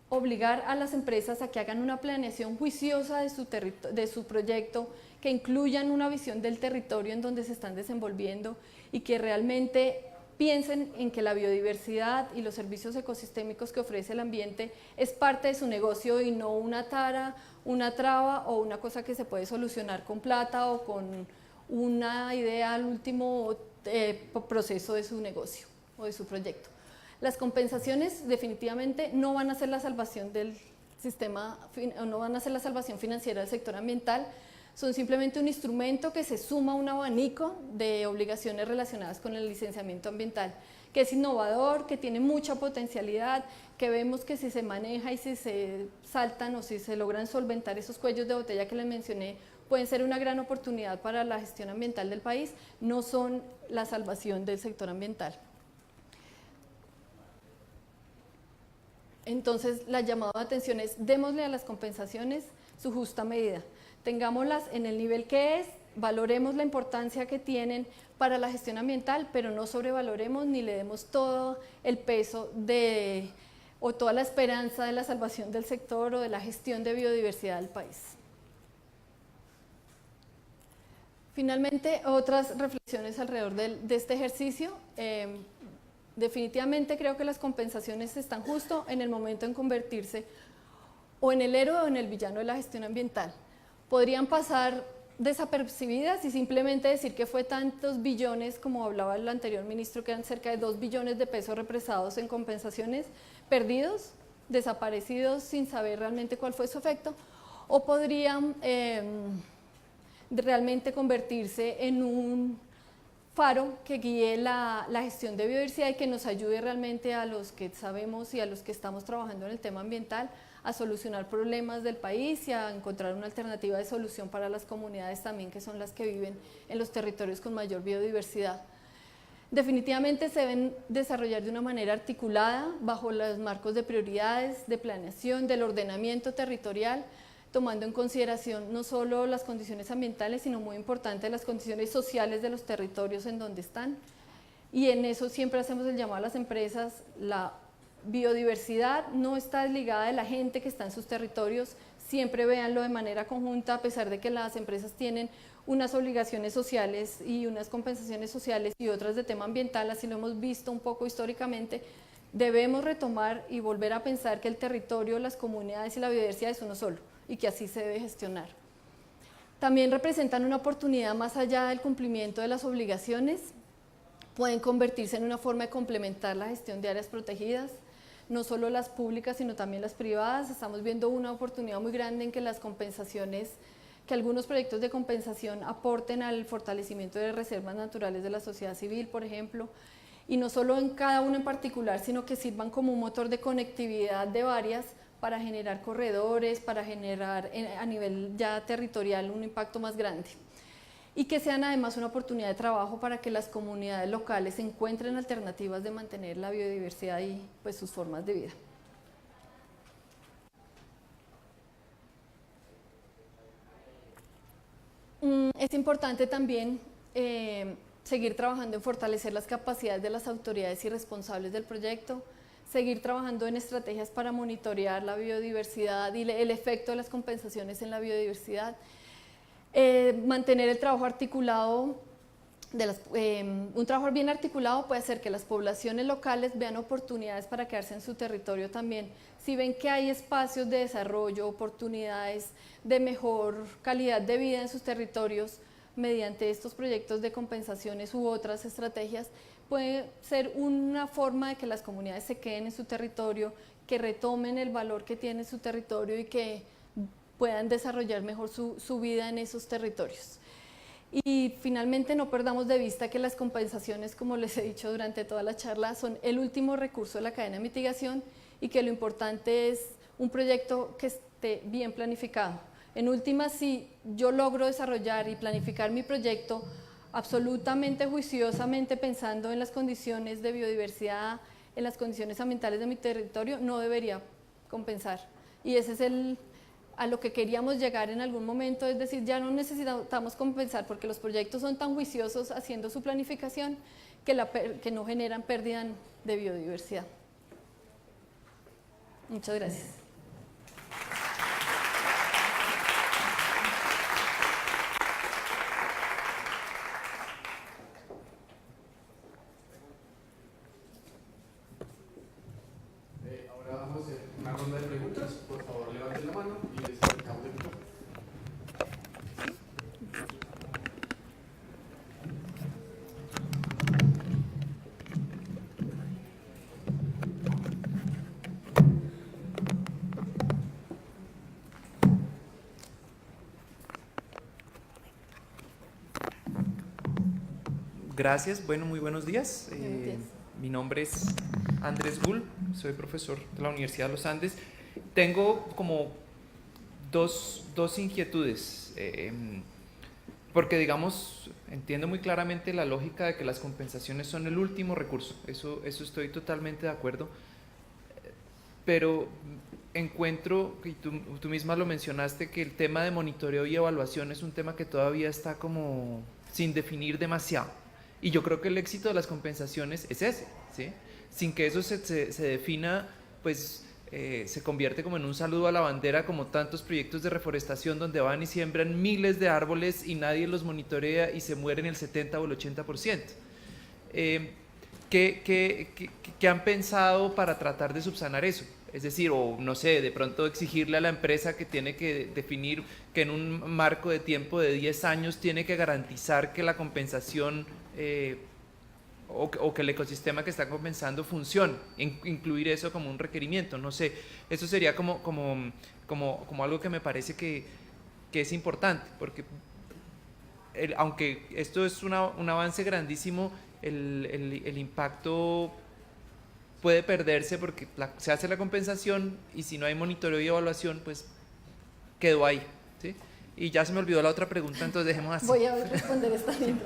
obligar a las empresas a que hagan una planeación juiciosa de su proyecto, que incluyan una visión del territorio en donde se están desenvolviendo y que realmente piensen en que la biodiversidad y los servicios ecosistémicos que ofrece el ambiente es parte de su negocio y no una tara, una traba o una cosa que se puede solucionar con plata o con una idea al último proceso de su negocio o de su proyecto. Las compensaciones definitivamente no van a ser la salvación del sistema, no van a ser la salvación financiera del sector ambiental, son simplemente un instrumento que se suma a un abanico de obligaciones relacionadas con el licenciamiento ambiental, que es innovador, que tiene mucha potencialidad, que vemos que si se maneja y si se saltan o si se logran solventar esos cuellos de botella que les mencioné, pueden ser una gran oportunidad para la gestión ambiental del país, no son la salvación del sector ambiental. Entonces, la llamada de atención es, démosle a las compensaciones su justa medida, tengámoslas en el nivel que es, valoremos la importancia que tienen para la gestión ambiental, pero no sobrevaloremos ni le demos todo el peso o toda la esperanza de la salvación del sector o de la gestión de biodiversidad del país. Finalmente, otras reflexiones alrededor de este ejercicio. Definitivamente creo que las compensaciones están justo en el momento en convertirse o en el héroe o en el villano de la gestión ambiental. Podrían pasar desapercibidas y simplemente decir que fue tantos billones, como hablaba el anterior ministro, que eran cerca de 2 billones de pesos represados en compensaciones perdidos, desaparecidos sin saber realmente cuál fue su efecto, o podrían realmente convertirse en un faro que guíe la gestión de biodiversidad y que nos ayude realmente a los que sabemos y a los que estamos trabajando en el tema ambiental a solucionar problemas del país y a encontrar una alternativa de solución para las comunidades también, que son las que viven en los territorios con mayor biodiversidad. Definitivamente se deben desarrollar de una manera articulada bajo los marcos de prioridades, de planeación, del ordenamiento territorial, tomando en consideración no solo las condiciones ambientales, sino muy importante las condiciones sociales de los territorios en donde están. Y en eso siempre hacemos el llamado a las empresas. La biodiversidad no está desligada de la gente que está en sus territorios, siempre véanlo de manera conjunta, a pesar de que las empresas tienen unas obligaciones sociales y unas compensaciones sociales y otras de tema ambiental, así lo hemos visto un poco históricamente. Debemos retomar y volver a pensar que el territorio, las comunidades y la biodiversidad es uno solo y que así se debe gestionar. También representan una oportunidad más allá del cumplimiento de las obligaciones, pueden convertirse en una forma de complementar la gestión de áreas protegidas, no solo las públicas sino también las privadas. Estamos viendo una oportunidad muy grande en que las compensaciones, que algunos proyectos de compensación aporten al fortalecimiento de reservas naturales de la sociedad civil, por ejemplo, y no solo en cada uno en particular, sino que sirvan como un motor de conectividad de varias para generar corredores, para generar a nivel ya territorial un impacto más grande. Y que sean además una oportunidad de trabajo para que las comunidades locales encuentren alternativas de mantener la biodiversidad y pues sus formas de vida. Es importante también seguir trabajando en fortalecer las capacidades de las autoridades y responsables del proyecto, seguir trabajando en estrategias para monitorear la biodiversidad y el efecto de las compensaciones en la biodiversidad, mantener el trabajo articulado, un trabajo bien articulado puede hacer que las poblaciones locales vean oportunidades para quedarse en su territorio también. Si ven que hay espacios de desarrollo, oportunidades de mejor calidad de vida en sus territorios mediante estos proyectos de compensaciones u otras estrategias, puede ser una forma de que las comunidades se queden en su territorio, que retomen el valor que tiene su territorio y que puedan desarrollar mejor su vida en esos territorios. Y finalmente no perdamos de vista que las compensaciones, como les he dicho durante toda la charla, son el último recurso de la cadena de mitigación y que lo importante es un proyecto que esté bien planificado. En última, si yo logro desarrollar y planificar mi proyecto absolutamente juiciosamente pensando en las condiciones de biodiversidad, en las condiciones ambientales de mi territorio, no debería compensar. Y ese es a lo que queríamos llegar en algún momento, es decir, ya no necesitamos compensar porque los proyectos son tan juiciosos haciendo su planificación que no generan pérdida de biodiversidad. Muchas gracias. Ahora vamos a hacer una ronda de preguntas. Por favor, levanten la mano y les explicamos el micrófono. Gracias, bueno, muy buenos días. Buenos días. Mi nombre es Andrés Gull, soy profesor de la Universidad de los Andes. Tengo como dos inquietudes, porque digamos, entiendo muy claramente la lógica de que las compensaciones son el último recurso, eso estoy totalmente de acuerdo, pero encuentro, y tú misma lo mencionaste, que el tema de monitoreo y evaluación es un tema que todavía está como sin definir demasiado. Y yo creo que el éxito de las compensaciones es ese, ¿sí? Sin que eso se defina, pues se convierte como en un saludo a la bandera, como tantos proyectos de reforestación donde van y siembran miles de árboles y nadie los monitorea y se mueren el 70 o el 80%. ¿Qué han pensado para tratar de subsanar eso? Es decir, o no sé, de pronto exigirle a la empresa que tiene que definir que en un marco de tiempo de 10 años tiene que garantizar que la compensación o que el ecosistema que está compensando funcione, incluir eso como un requerimiento, no sé, eso sería como algo que me parece que es importante, porque aunque esto es un avance grandísimo, el impacto puede perderse porque se hace la compensación y si no hay monitoreo y evaluación, pues quedó ahí, ¿sí? Y ya se me olvidó la otra pregunta, entonces dejemos así. Voy a responder esta misma.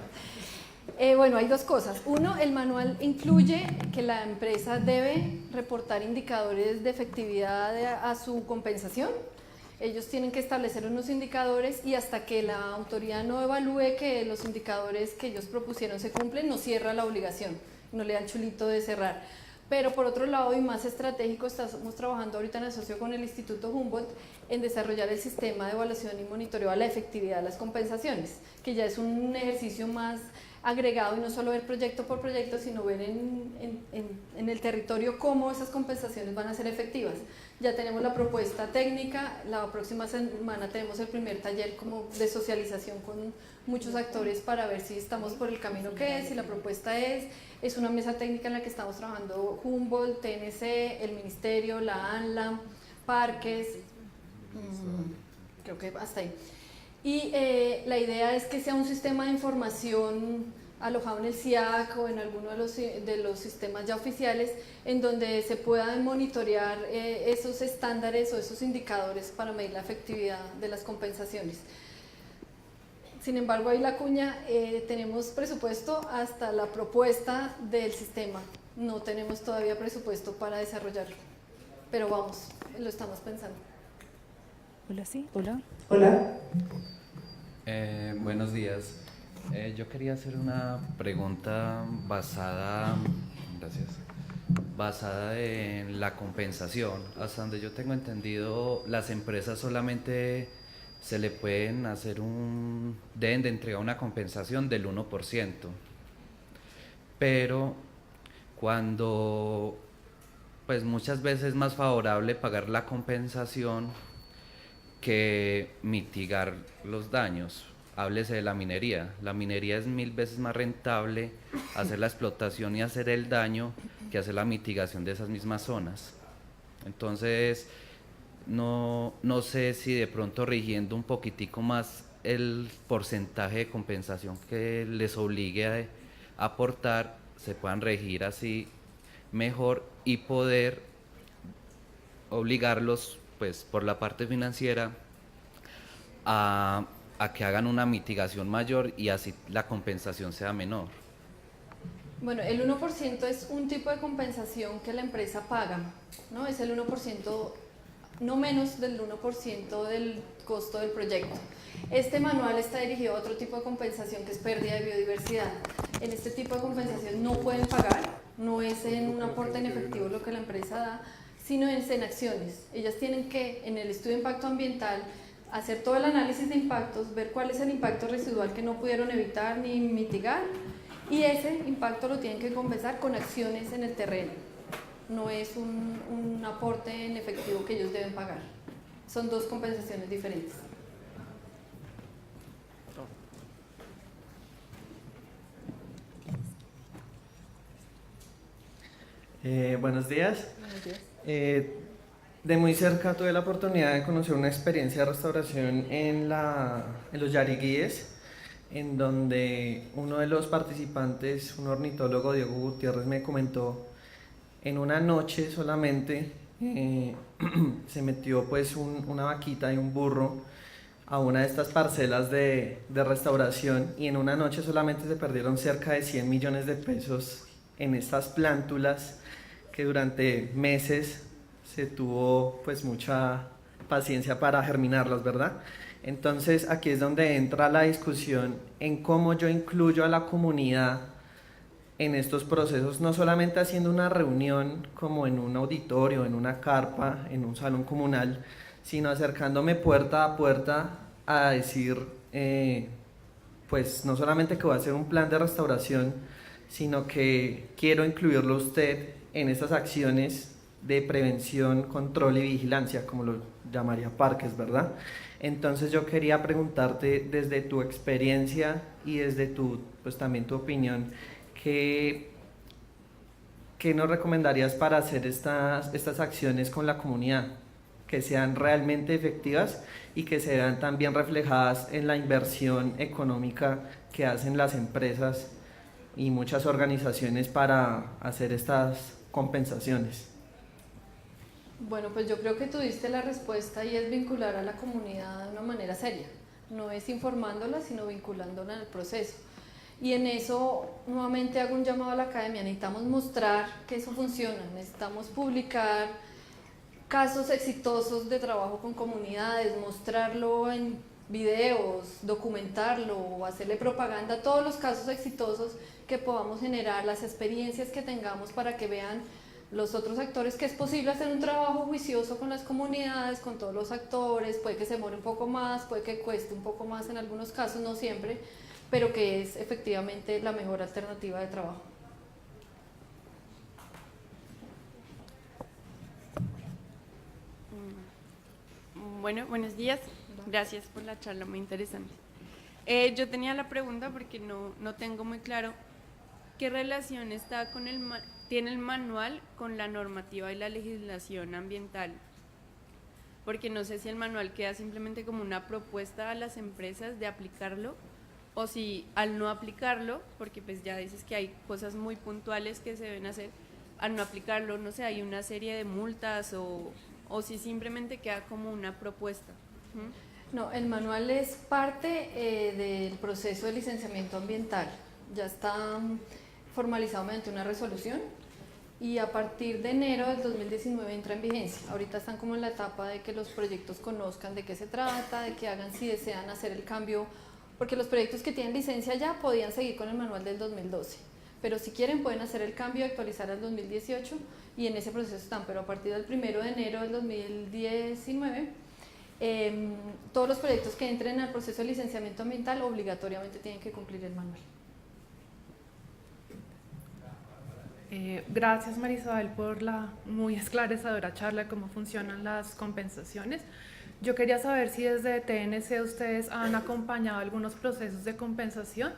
Bueno, hay dos cosas. Uno, el manual incluye que la empresa debe reportar indicadores de efectividad a su compensación. Ellos tienen que establecer unos indicadores y hasta que la autoridad no evalúe que los indicadores que ellos propusieron se cumplen, no cierra la obligación, no le dan chulito de cerrar. Pero por otro lado, y más estratégico, estamos trabajando ahorita en asocio con el Instituto Humboldt en desarrollar el sistema de evaluación y monitoreo a la efectividad de las compensaciones, que ya es un ejercicio más agregado y no solo ver proyecto por proyecto, sino ver en el territorio cómo esas compensaciones van a ser efectivas. Ya tenemos la propuesta técnica, la próxima semana tenemos el primer taller como de socialización con muchos actores para ver si estamos por el camino que es, si la propuesta es una mesa técnica en la que estamos trabajando Humboldt, TNC, el Ministerio, la ANLA, Parques, creo que hasta ahí. Y la idea es que sea un sistema de información alojado en el CIAC o en alguno de los sistemas ya oficiales en donde se puedan monitorear esos estándares o esos indicadores para medir la efectividad de las compensaciones. Sin embargo, ahí la cuña, tenemos presupuesto hasta la propuesta del sistema, no tenemos todavía presupuesto para desarrollarlo, pero vamos, lo estamos pensando. Hola, sí, hola. Hola. Buenos días. Yo quería hacer una pregunta basada en la compensación. Hasta donde yo tengo entendido, las empresas solamente se le pueden deben de entregar una compensación del 1%. Pero cuando, pues muchas veces es más favorable pagar la compensación que mitigar los daños. Háblese de la minería. La minería es 1000 veces más rentable hacer la explotación y hacer el daño que hacer la mitigación de esas mismas zonas. Entonces, no sé si de pronto rigiendo un poquitico más el porcentaje de compensación que les obligue a aportar, se puedan regir así mejor y poder obligarlos, pues por la parte financiera, a que hagan una mitigación mayor y así la compensación sea menor. Bueno, el 1% es un tipo de compensación que la empresa paga, ¿no? Es el 1%, no menos del 1% del costo del proyecto. Este manual está dirigido a otro tipo de compensación que es pérdida de biodiversidad. En este tipo de compensación no pueden pagar, no es en un aporte en efectivo lo que la empresa da, sino en acciones. Ellas tienen que, en el estudio de impacto ambiental, hacer todo el análisis de impactos, ver cuál es el impacto residual que no pudieron evitar ni mitigar, y ese impacto lo tienen que compensar con acciones en el terreno. No es un aporte en efectivo que ellos deben pagar. Son dos compensaciones diferentes. Buenos días. Buenos días. De muy cerca tuve la oportunidad de conocer una experiencia de restauración en los Yariguíes, en donde uno de los participantes, un ornitólogo, Diego Gutiérrez, me comentó en una noche solamente se metió pues una vaquita y un burro a una de estas parcelas de restauración y en una noche solamente se perdieron cerca de 100 millones de pesos en estas plántulas que durante meses se tuvo pues mucha paciencia para germinarlas, ¿verdad? Entonces aquí es donde entra la discusión en cómo yo incluyo a la comunidad en estos procesos, no solamente haciendo una reunión como en un auditorio, en una carpa, en un salón comunal, sino acercándome puerta a puerta a decir, pues no solamente que voy a hacer un plan de restauración, sino que quiero incluirlo usted en estas acciones de prevención, control y vigilancia, como lo llamaría Parques, ¿verdad? Entonces yo quería preguntarte desde tu experiencia y desde pues también tu opinión, ¿qué ¿qué nos recomendarías para hacer estas acciones con la comunidad? Que sean realmente efectivas y que se vean también reflejadas en la inversión económica que hacen las empresas y muchas organizaciones para hacer estas compensaciones. Bueno, pues yo creo que tú diste la respuesta y es vincular a la comunidad de una manera seria. No es informándola, sino vinculándola en el proceso. Y en eso nuevamente hago un llamado a la academia. Necesitamos mostrar que eso funciona, necesitamos publicar casos exitosos de trabajo con comunidades, mostrarlo en videos, documentarlo o hacerle propaganda a todos los casos exitosos que podamos generar, las experiencias que tengamos para que vean los otros actores que es posible hacer un trabajo juicioso con las comunidades, con todos los actores, puede que se demore un poco más, puede que cueste un poco más en algunos casos, no siempre, pero que es efectivamente la mejor alternativa de trabajo. Bueno, buenos días. Gracias por la charla, muy interesante. Yo tenía la pregunta porque no tengo muy claro qué relación está tiene el manual con la normativa y la legislación ambiental. Porque no sé si el manual queda simplemente como una propuesta a las empresas de aplicarlo o si al no aplicarlo, porque pues ya dices que hay cosas muy puntuales que se deben hacer, al no aplicarlo, no sé, hay una serie de multas o si simplemente queda como una propuesta. No, el manual es parte del proceso de licenciamiento ambiental. Ya está formalizado mediante una resolución y a partir de enero del 2019 entra en vigencia. Ahorita están como en la etapa de que los proyectos conozcan de qué se trata, de que hagan si desean hacer el cambio, porque los proyectos que tienen licencia ya podían seguir con el manual del 2012, pero si quieren pueden hacer el cambio y actualizar al 2018 y en ese proceso están, pero a partir del 1 de enero del 2019 todos los proyectos que entren al proceso de licenciamiento ambiental obligatoriamente tienen que cumplir el manual. Gracias Marisabel por la muy esclarecedora charla de cómo funcionan las compensaciones. Yo quería saber si desde TNC ustedes han acompañado algunos procesos de compensación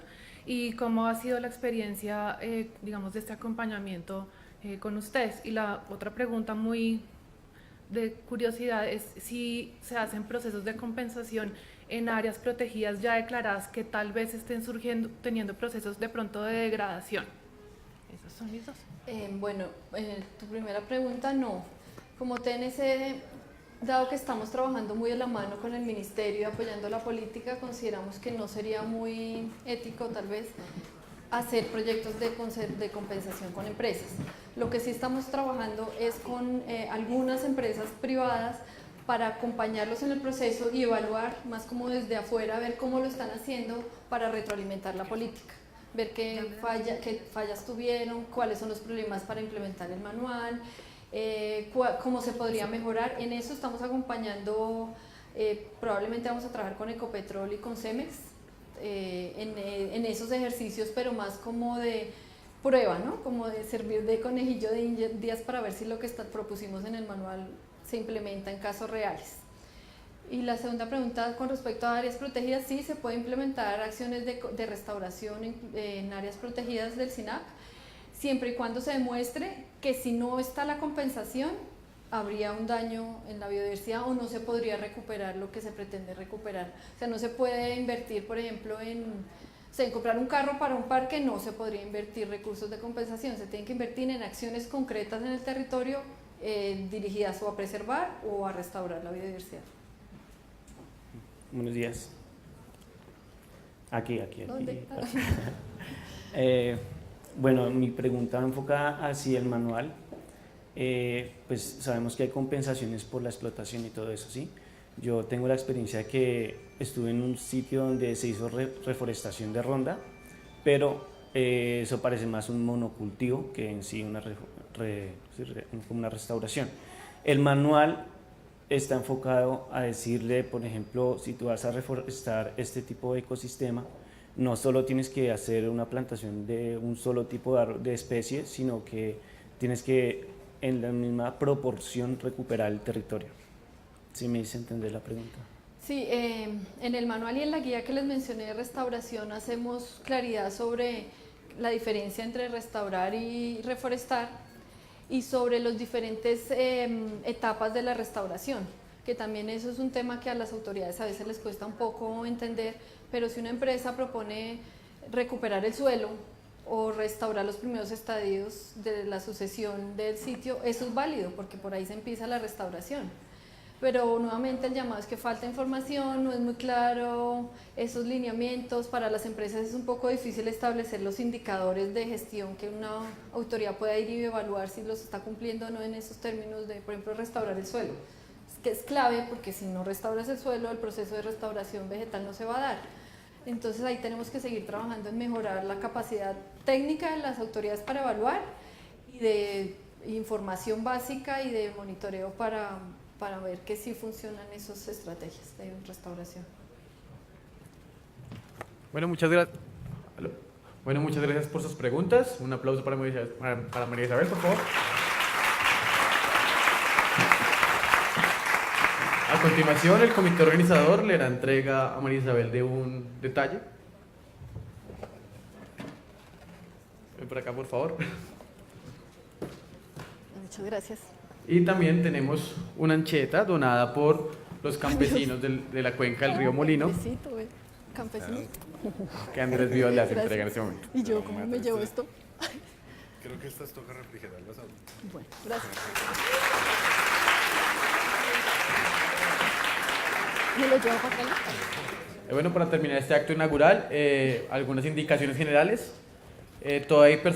y cómo ha sido la experiencia, digamos, de este acompañamiento con ustedes. Y la otra pregunta muy de curiosidad es si se hacen procesos de compensación en áreas protegidas ya declaradas que tal vez estén teniendo procesos de pronto de degradación. Esos son mis dos. Bueno, tu primera pregunta no. Como TNC, dado que estamos trabajando muy de la mano con el ministerio y apoyando la política, consideramos que no sería muy ético tal vez hacer proyectos de compensación con empresas. Lo que sí estamos trabajando es con algunas empresas privadas para acompañarlos en el proceso y evaluar más como desde afuera, ver cómo lo están haciendo para retroalimentar la política, ver qué fallas tuvieron, cuáles son los problemas para implementar el manual, cómo se podría mejorar. En eso estamos acompañando, probablemente vamos a trabajar con Ecopetrol y con Cemex en esos ejercicios, pero más como de prueba, ¿no? Como de servir de conejillo de indias para ver si lo que propusimos en el manual se implementa en casos reales. Y la segunda pregunta con respecto a áreas protegidas, sí se puede implementar acciones de restauración en áreas protegidas del SINAP, siempre y cuando se demuestre que si no está la compensación, habría un daño en la biodiversidad o no se podría recuperar lo que se pretende recuperar. O sea, no se puede invertir, por ejemplo, en comprar un carro para un parque, no se podría invertir recursos de compensación, se tienen que invertir en acciones concretas en el territorio dirigidas o a preservar o a restaurar la biodiversidad. Buenos días. Aquí. ¿Dónde? Bueno, mi pregunta va enfocada hacia el manual. Pues sabemos que hay compensaciones por la explotación y todo eso, ¿sí? Yo tengo la experiencia de que estuve en un sitio donde se hizo reforestación de ronda, pero eso parece más un monocultivo que en sí una restauración. El manual está enfocado a decirle, por ejemplo, si tú vas a reforestar este tipo de ecosistema, no solo tienes que hacer una plantación de un solo tipo de especie, sino que tienes que en la misma proporción recuperar el territorio. ¿Sí me hice entender la pregunta? Sí, en el manual y en la guía que les mencioné de restauración hacemos claridad sobre la diferencia entre restaurar y reforestar, y sobre las diferentes etapas de la restauración, que también eso es un tema que a las autoridades a veces les cuesta un poco entender, pero si una empresa propone recuperar el suelo o restaurar los primeros estadios de la sucesión del sitio, eso es válido porque por ahí se empieza la restauración. Pero nuevamente el llamado es que falta información, no es muy claro esos lineamientos, para las empresas es un poco difícil establecer los indicadores de gestión que una autoridad pueda ir y evaluar si los está cumpliendo o no en esos términos de, por ejemplo, restaurar el suelo. Que es clave porque si no restauras el suelo, el proceso de restauración vegetal no se va a dar. Entonces ahí tenemos que seguir trabajando en mejorar la capacidad técnica de las autoridades para evaluar y de información básica y de monitoreo para ver que sí funcionan esas estrategias de restauración. Bueno, muchas gracias. Bueno, muchas gracias por sus preguntas. Un aplauso para María Isabel, por favor. A continuación, el comité organizador le hará entrega a María Isabel de un detalle. Ven por acá, por favor. Muchas gracias. Y también tenemos una ancheta donada por los campesinos de la cuenca del río Molino, Campesino. que Andrés Vivas le hace Gracias. entrega en este momento. ¿Y yo cómo me llevo esto? Creo que estas toca refrigerarlas aún. Bueno, gracias. ¿Me lo llevo para acá? Bueno, para terminar este acto inaugural, algunas indicaciones generales. Todavía hay personas